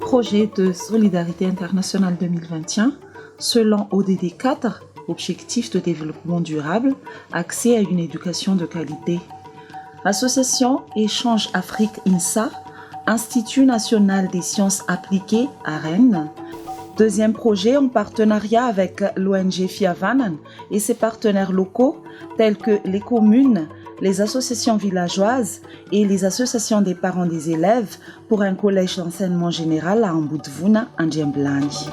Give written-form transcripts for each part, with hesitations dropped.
Projet de solidarité internationale 2021, selon ODD 4, Objectif de développement durable, accès à une éducation de qualité. Association Échange Afrique INSA, Institut national des sciences appliquées à Rennes. Deuxième projet en partenariat avec l'ONG Fiavanan et ses partenaires locaux tels que les communes, les associations villageoises et les associations des parents des élèves pour un collège d'enseignement général à Mbudvuna, en Djemblani.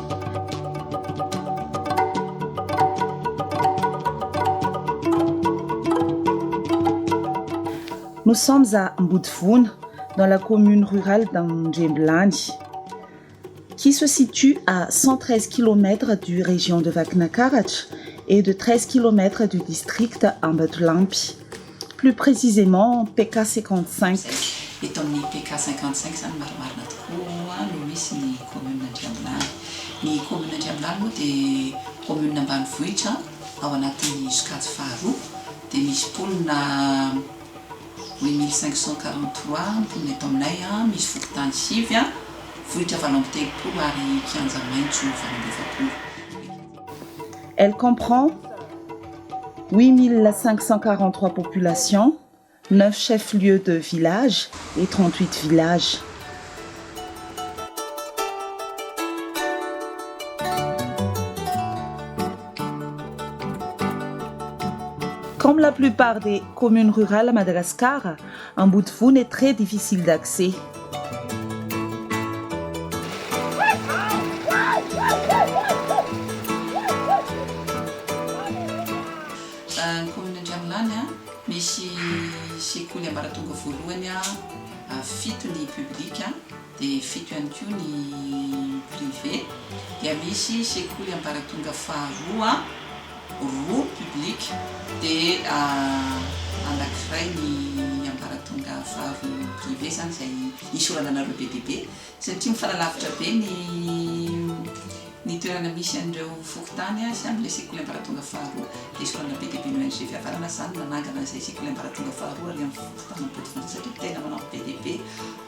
Nous sommes à Mbudvuna, dans la commune rurale d'Ndjemblani, qui se situe à 113 km du région de Vaknakarach et de 13 km du district Ambatulampi. Plus précisément, PK55. Eto amin'ny PK55 zany marimarina tokoa no misy ny commune Ndriambilany. Ny commune Ndriambilany moa dia commune ambanivohitra ao anatin'ny sokajy faharoa dia misy mponina 8543 mponina eto aminay misy fokotany sivy vohitra valo amby telopolo ary kianja maitso valo amby efapolo. Elle comprend 8543 populations, 9 chefs-lieux de villages et 38 villages. Comme la plupart des communes rurales à Madagascar, Mbudvuna est très difficile d'accès. Misy sekoly ambaratonga voalohany fito ny public dia fito ihany koa ny privé dia misy sekoly ambaratonga faharoa roa public dia anankiray ny ambaratonga faharoa privé zany izay isorana anareo be dia be satria mifanalavitra be ny toerana misy an'ireo fokotany sy amin'ilay sekoly ambaratonga faharoa dia isorana be dia be ny ONG Fiavarana zany manangana izay sekoly ambaratonga faharoa ary amin'ny fokotany Mbudvuna satria tena manao be dia be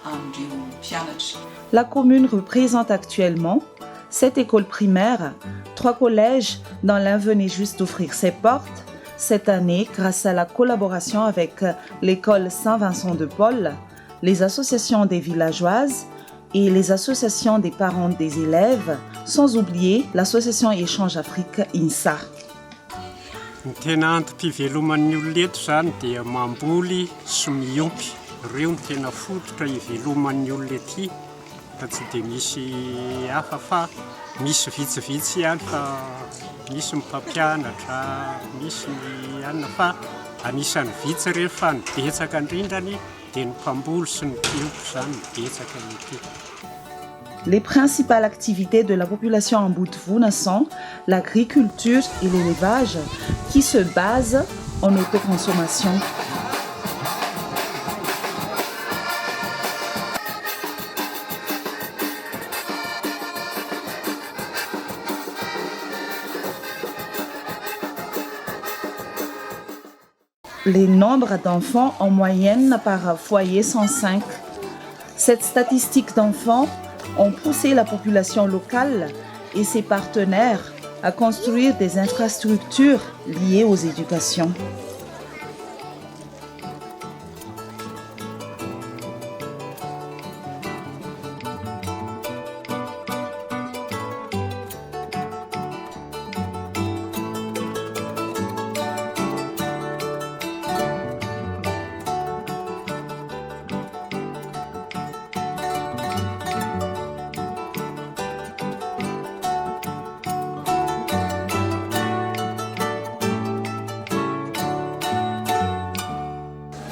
amin'ireo mpianatra. La commune représente actuellement 7 écoles primaires, 3 collèges dont l'un venait juste d'ouvrir ses portes cette année grâce à la collaboration avec l'école Saint-Vincent de Paul, les associations des villageoises et les associations des parents des élèves, sans oublier l'association Échange Afrique INSA. Ny tena antom-piveloman'ny olona eto zany dia mamboly sy miompy. Ireo ny tena fototra hiveloman'ny olona ety fa tsy dia misy hafa fa misy vitsivitsy ihany fa misy mpampianatra, misy ny anona fa anisan'ny vitsy rehefa ny betsaka indrindrany dia ny mpamboly sy ny mpiompy zany betsaka ety. Les principales activités de la population en Mbudvuna sont l'agriculture et l'élevage qui se basent en autoconsommation. Les nombres d'enfants en moyenne par foyer sont 5. Cette statistique d'enfants ont poussé la population locale et ses partenaires à construire des infrastructures liées aux éducations.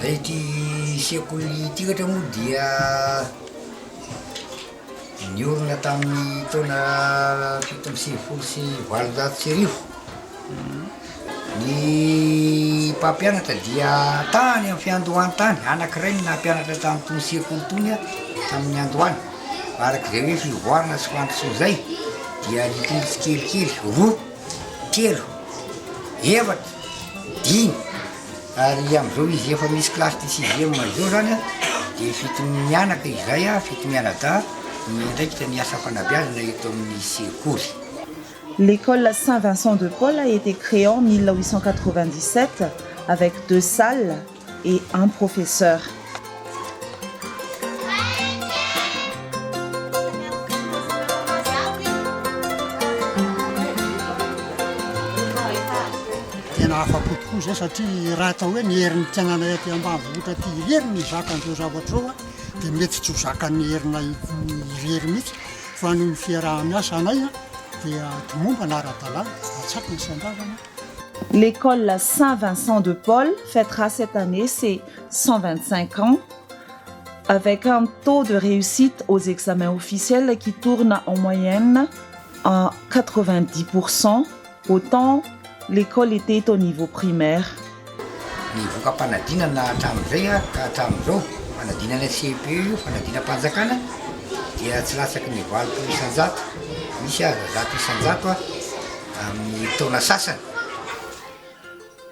Ity sekoly ity ohatra moa dia niorina tamin'ny taona 1770 ny mpampianatra dia tany amin'ny fiandohany tany anankiray na mpianatra tamin'itony sekoly tony tamin'ny andohany arak'izay hoe fivoarana sy fantosoa zay dia litony tsikelikely roa telo efatra dimy ary amin'izao izy efa misy classe de 6e zao zany dia fito mianaka izay a fito mianadaha ny ndraiky dia niasa fanabeazana eto amin'ny sekoly. L'école Saint-Vincent de Paul a été créée en 1897 avec 2 salles et un professeur. Tena afa-po tokoa zay satria raha atao hoe ny herin'ny tianana ety ambanivohitra ty irery ny zakan'ireo zavatra reo a dia mety tsy ho zakan'ny herina irery mihitsy fa ny fiaraha-miasa anay a dia tomomba na ara-dalàna atsaky ny isan-davana. L'école Saint-Vincent de Paul fêtera cette année ses 125 ans avec un taux de réussite aux examens officiels qui tourne en moyenne à 90%. Autant l'école était au niveau primaire. Ny voka-panadinana hatramin'izay a ka hatramin'izao fanadinana CP io fanadinam-panjakana dia tsy latsaky ny 20 isan-jato misy aza 100 isan-jato a amin'ny taona sasany.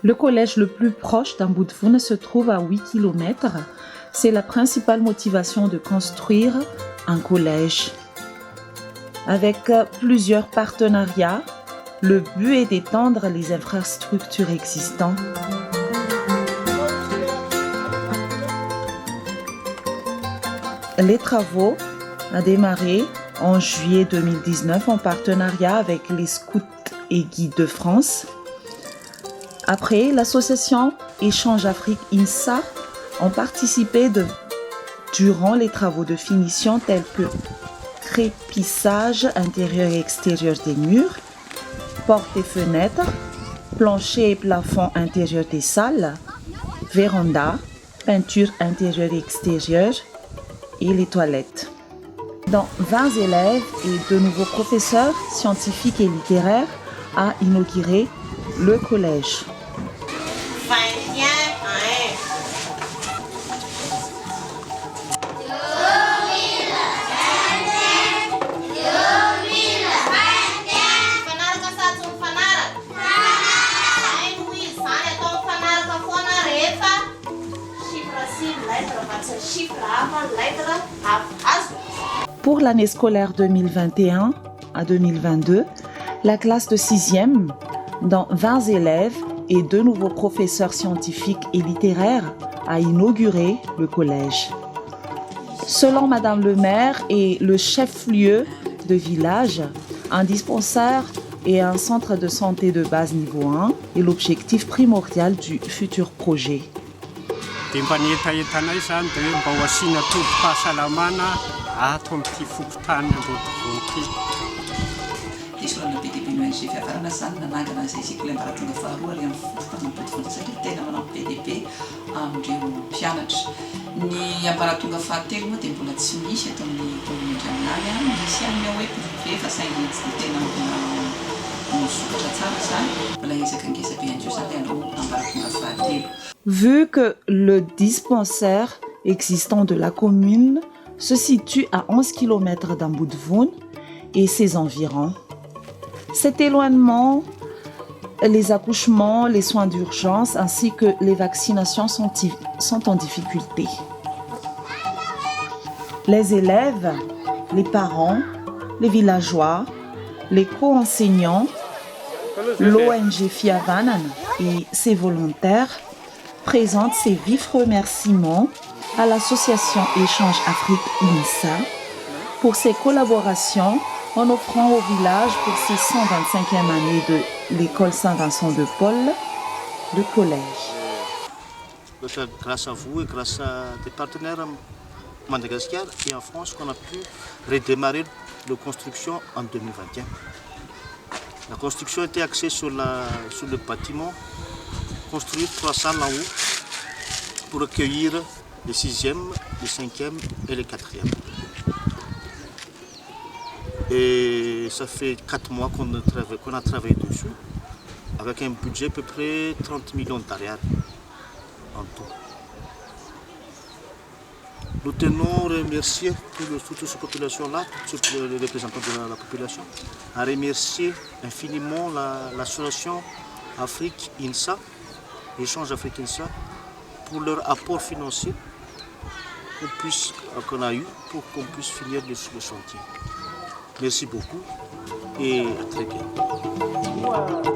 Le collège le plus proche d'Ambudvun se trouve à 8 km. C'est la principale motivation de construire un collège. Avec plusieurs partenariats, le but est d'étendre les infrastructures existantes. Les travaux ont démarré en juillet 2019 en partenariat avec les Scouts et Guides de France. Après, l'association Échange Afrique INSA ont participé durant les travaux de finition tels que crépissage intérieur et extérieur des murs, portes et fenêtres, plancher et plafond intérieur des salles, véranda, peinture intérieure et extérieure et les toilettes. Dont 20 élèves et 2 nouveaux professeurs scientifiques et littéraires a inauguré le collège. Pour l'année scolaire 2021 à 2022, la classe de 6e, dont 20 élèves et 2 nouveaux professeurs scientifiques et littéraires, a inauguré le collège. Selon Madame le maire et le chef-lieu de village, un dispensaire et un centre de santé de base niveau 1 est l'objectif primordial du futur projet. Dia mba nietaetanay izany dia hoe mba ho asiana tobim-pahasalamana ato amin'ity fokontany Ambodivony ity. Dia sorana be dia be no ONG fiafarana izany nanangana izay sekoly ambaratonga faharoa ary amin'ny fokontany Ambodivony satria tena manampy be dia be amin'ireo mpianatra. Ny ambaratonga fahatelo moa dia mbola tsy misy eto amin'ny kominy Andramonany a, misy amin'ny hoe privé fa saingy tsy dia tena misokatra tsara izany, mbola ezaka ngeza be an'io izany hanao ambaratonga fahatelo. Vu que le dispensaire existant de la commune se situe à 11 km d'Ambudvun et ses environs, cet éloignement, les accouchements, les soins d'urgence ainsi que les vaccinations sont en difficulté. Les élèves, les parents, les villageois, les co-enseignants, l'ONG Fiavanan et ses volontaires présente ses vifs remerciements à l'association Échange Afrique INSA pour ses collaborations en offrant au village pour ses 125e année de l'école Saint-Vincent de Paul le collège. Grâce à vous et grâce à des partenaires Madagascar et en France qu'on a pu redémarrer la construction en 2021. La construction était axée sur le bâtiment, construire 3 salles en haut pour accueillir les 6e, les 5e et les 4e. Et ça fait 4 mois qu'on a travaillé dessus, avec un budget à peu près 30 millions d'arial en tout. Nous tenons à remercier toutes ces populations-là, tous les représentants de la population, à remercier infiniment l'association Afrique INSA, Échange Afrique INSA, pour leur apport financier qu'on a eu pour qu'on puisse finir le chantier. Merci beaucoup et à très bientôt.